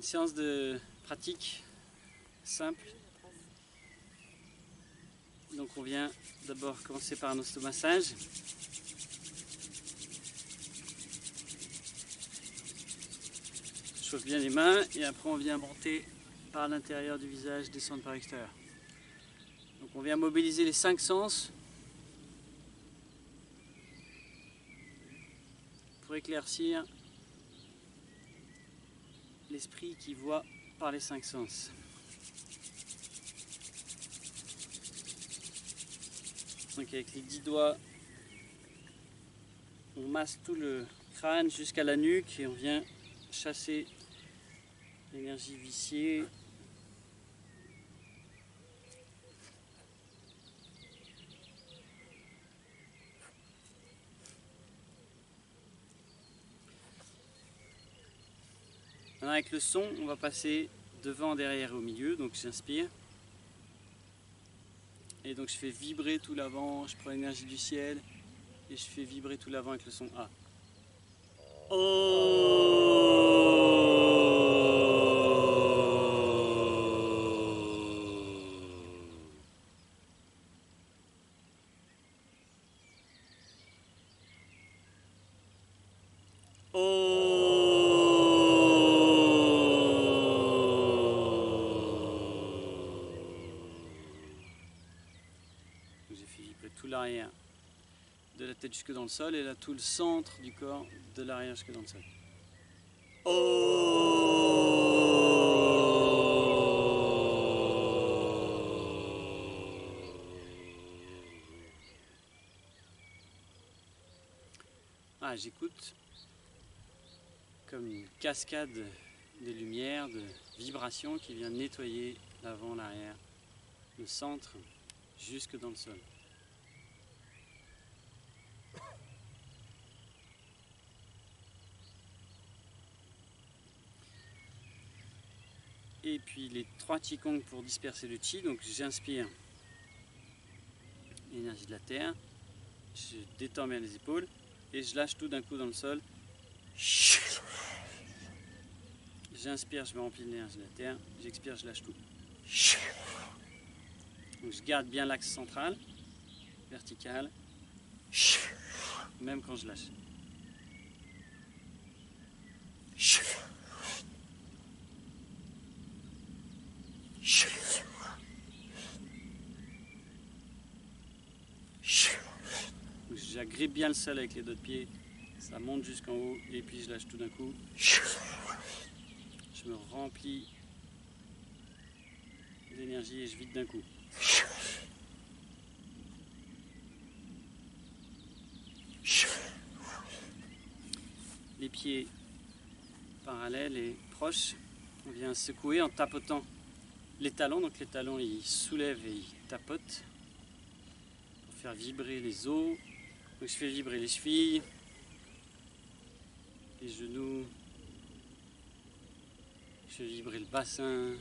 séance de pratique simple. Donc on vient d'abord commencer par un ostomassage. Je chauffe bien les mains et après on vient monter par l'intérieur du visage, descendre par l'extérieur. Donc on vient mobiliser les 5 sens pour éclaircir l'esprit qui voit par les 5 sens. Donc avec les 10 doigts, on masse tout le crâne jusqu'à la nuque et on vient chasser l'énergie viciée. Maintenant avec le son, on va passer devant, derrière et au milieu. Donc j'inspire. Et donc je fais vibrer tout l'avant, je prends l'énergie du ciel et je fais vibrer tout l'avant avec le son A. J'ai fait vibrer tout l'arrière de la tête jusque dans le sol et là tout le centre du corps de l'arrière jusque dans le sol. Ah, j'écoute comme une cascade de lumière, de vibrations qui vient nettoyer l'avant, l'arrière, le centre jusque dans le sol. Et puis les 3 Qigong pour disperser le Qi. Donc j'inspire l'énergie de la terre, je détends bien les épaules et je lâche tout d'un coup dans le sol. J'inspire, je me remplis de l'énergie de la terre, j'expire, je lâche tout. Donc je garde bien l'axe central, vertical, même quand je lâche. J'agrippe bien le sol avec les doigts de pied, ça monte jusqu'en haut et puis je lâche tout d'un coup. Je me remplis d'énergie et je vide d'un coup. Les pieds parallèles et proches, on vient secouer en tapotant les talons. Donc les talons ils soulèvent et ils tapotent pour faire vibrer les os. Donc je fais vibrer les chevilles, les genoux, je fais vibrer le bassin,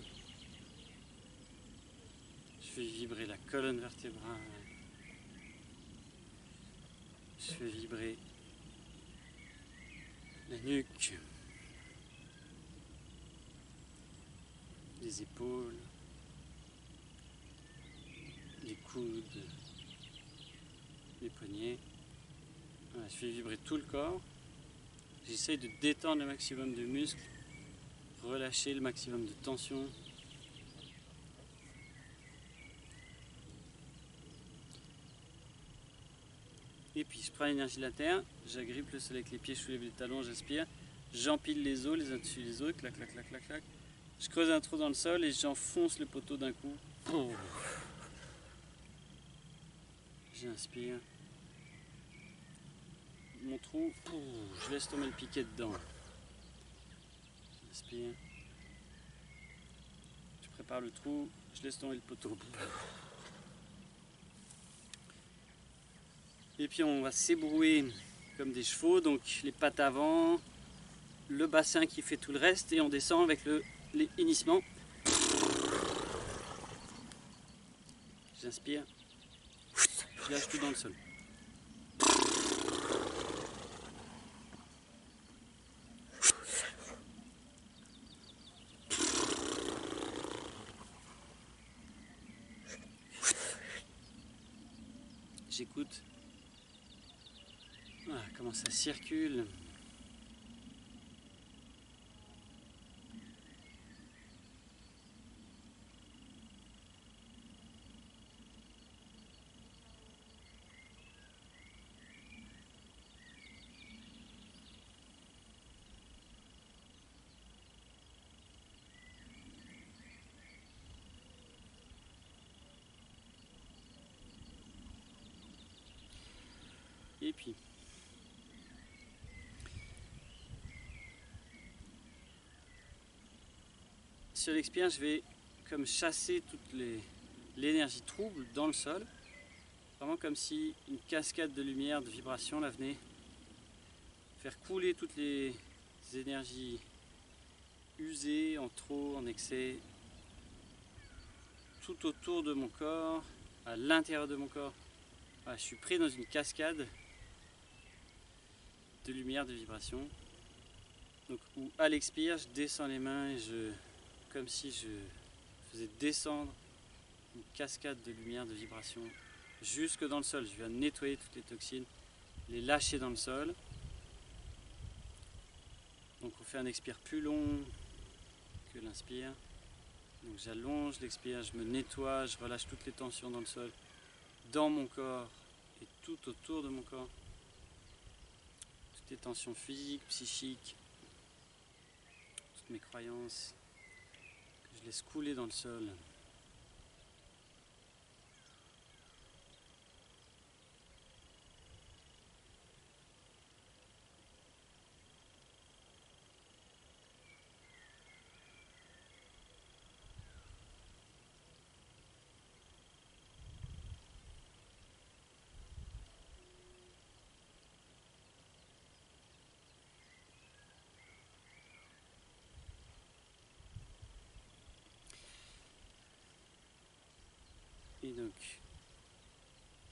je fais vibrer la colonne vertébrale, je fais vibrer la nuque, les épaules, les coudes, les poignets. Voilà, je fais vibrer tout le corps. J'essaye de détendre le maximum de muscles, relâcher le maximum de tension. Et puis je prends l'énergie de la terre, j'agrippe le sol avec les pieds, je soulève les talons, j'aspire, j'empile les os les uns dessus les autres, clac clac clac clac clac. Je creuse un trou dans le sol et j'enfonce le poteau d'un coup. J'inspire. Mon trou, je laisse tomber le piquet dedans. J'inspire. Je prépare le trou, je laisse tomber le poteau. Et puis on va s'ébrouer comme des chevaux, donc les pattes avant, le bassin qui fait tout le reste et on descend avec les hennissements. J'inspire, je lâche tout dans le sol. j'écoute comment ça circule. Et puis, sur l'expire, je vais comme chasser toute l'énergie trouble dans le sol. Vraiment comme si une cascade de lumière, de vibration, là venait faire couler toutes les énergies usées, en trop, en excès, tout autour de mon corps, à l'intérieur de mon corps. Voilà, je suis pris dans une cascade de lumière, de vibration. Donc, où à l'expire, je descends les mains et comme si je faisais descendre une cascade de lumière, de vibration, jusque dans le sol. Je viens nettoyer toutes les toxines, les lâcher dans le sol. Donc on fait un expire plus long que l'inspire. Donc j'allonge l'expire, je me nettoie, je relâche toutes les tensions dans le sol, dans mon corps et tout autour de mon corps. Toutes les tensions physiques, psychiques, toutes mes croyances, que je laisse couler dans le sol. Et donc,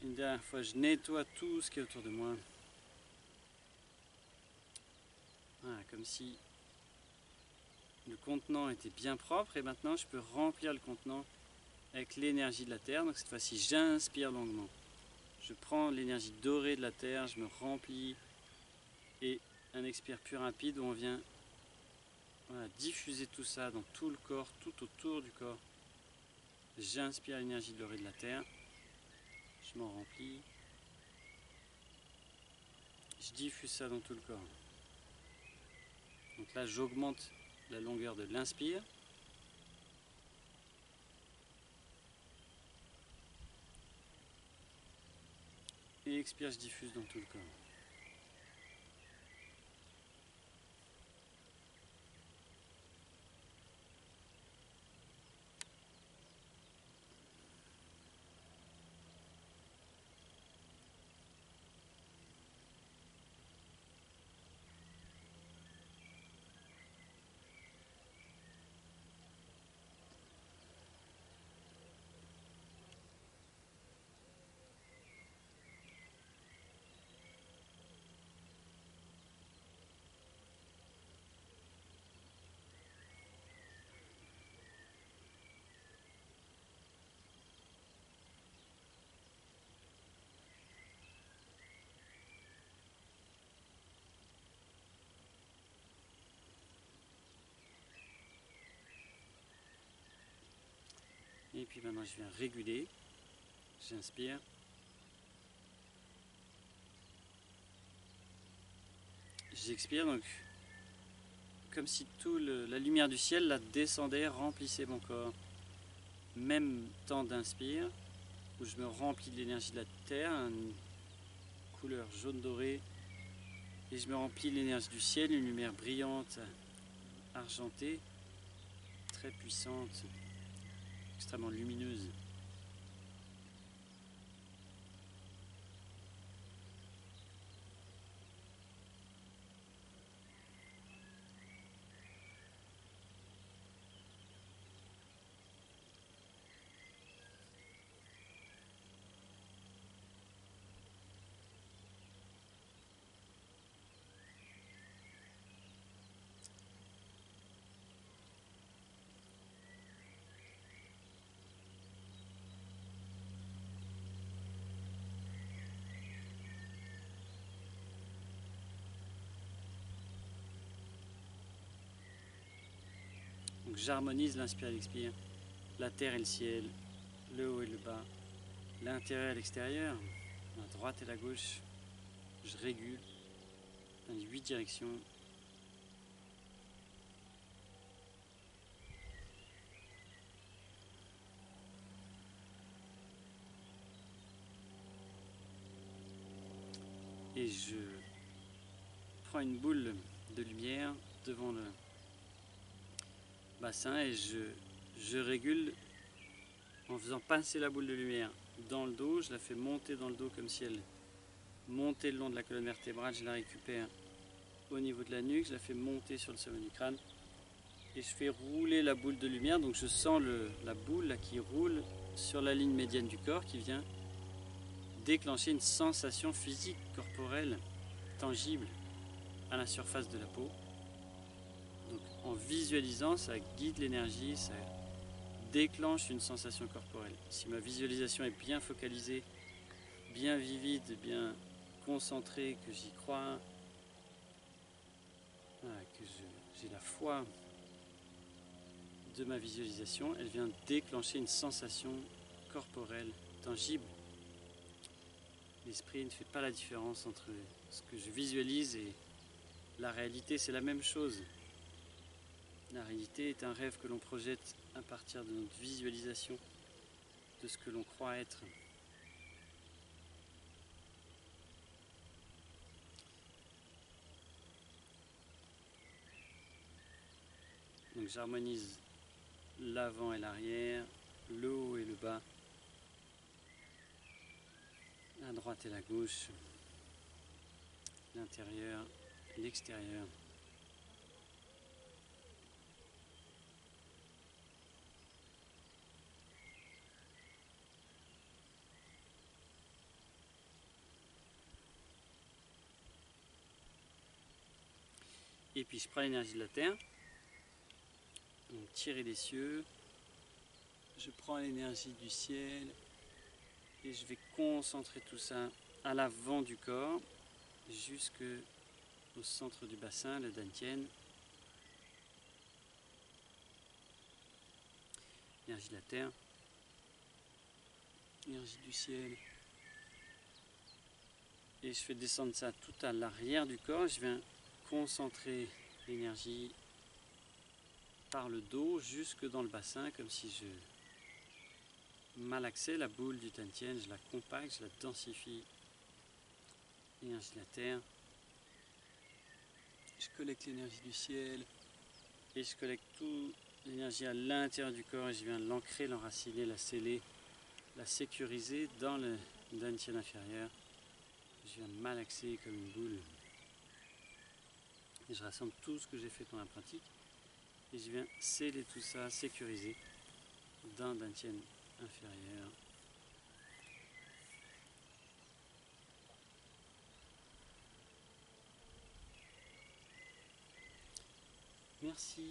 une dernière fois, je nettoie tout ce qui est autour de moi. Voilà, comme si le contenant était bien propre et maintenant je peux remplir le contenant avec l'énergie de la terre. Donc cette fois-ci, j'inspire longuement. Je prends l'énergie dorée de la terre, je me remplis et un expire plus rapide où on vient diffuser tout ça dans tout le corps, tout autour du corps. J'inspire l'énergie dorée de la terre, je m'en remplis, je diffuse ça dans tout le corps. Donc là, j'augmente la longueur de l'inspire. Et expire, je diffuse dans tout le corps. Et puis maintenant, je viens réguler. J'inspire. J'expire, donc comme si toute la lumière du ciel là, descendait, remplissait mon corps. Même temps d'inspire, où je me remplis de l'énergie de la terre, une couleur jaune doré, et je me remplis de l'énergie du ciel, une lumière brillante, argentée, très puissante, extrêmement lumineuse. Donc j'harmonise l'inspire et l'expire, la terre et le ciel, le haut et le bas, l'intérieur et l'extérieur, la droite et la gauche. Je régule dans les 8 directions. Et je prends une boule de lumière devant le bassin et je régule en faisant passer la boule de lumière dans le dos. Je la fais monter dans le dos comme si elle montait le long de la colonne vertébrale. Je la récupère au niveau de la nuque, je la fais monter sur le sommet du crâne et je fais rouler la boule de lumière. Donc je sens la boule là, qui roule sur la ligne médiane du corps, qui vient déclencher une sensation physique, corporelle, tangible à la surface de la peau. Donc en visualisant, ça guide l'énergie, ça déclenche une sensation corporelle. Si ma visualisation est bien focalisée, bien vivide, bien concentrée, que j'y crois, que j'ai la foi de ma visualisation, elle vient déclencher une sensation corporelle tangible. L'esprit ne fait pas la différence entre ce que je visualise et la réalité, c'est la même chose. La réalité est un rêve que l'on projette à partir de notre visualisation de ce que l'on croit être. Donc j'harmonise l'avant et l'arrière, le haut et le bas, la droite et la gauche, l'intérieur et l'extérieur. Et puis je prends l'énergie de la terre, donc tirer les cieux, je prends l'énergie du ciel et je vais concentrer tout ça à l'avant du corps, jusque au centre du bassin, le dantian. Énergie de la terre, énergie du ciel. Et je fais descendre ça tout à l'arrière du corps. Je viens concentrer l'énergie par le dos jusque dans le bassin, comme si je malaxais la boule du dantian. Je la compacte, je la densifie. Énergie de la terre. Je collecte l'énergie du ciel et je collecte toute l'énergie à l'intérieur du corps et je viens l'ancrer, l'enraciner, la sceller, la sécuriser dans le dantian inférieur. Je viens malaxer comme une boule et je rassemble tout ce que j'ai fait dans la pratique et je viens sceller tout ça, sécuriser dans le dantian inférieur. Merci.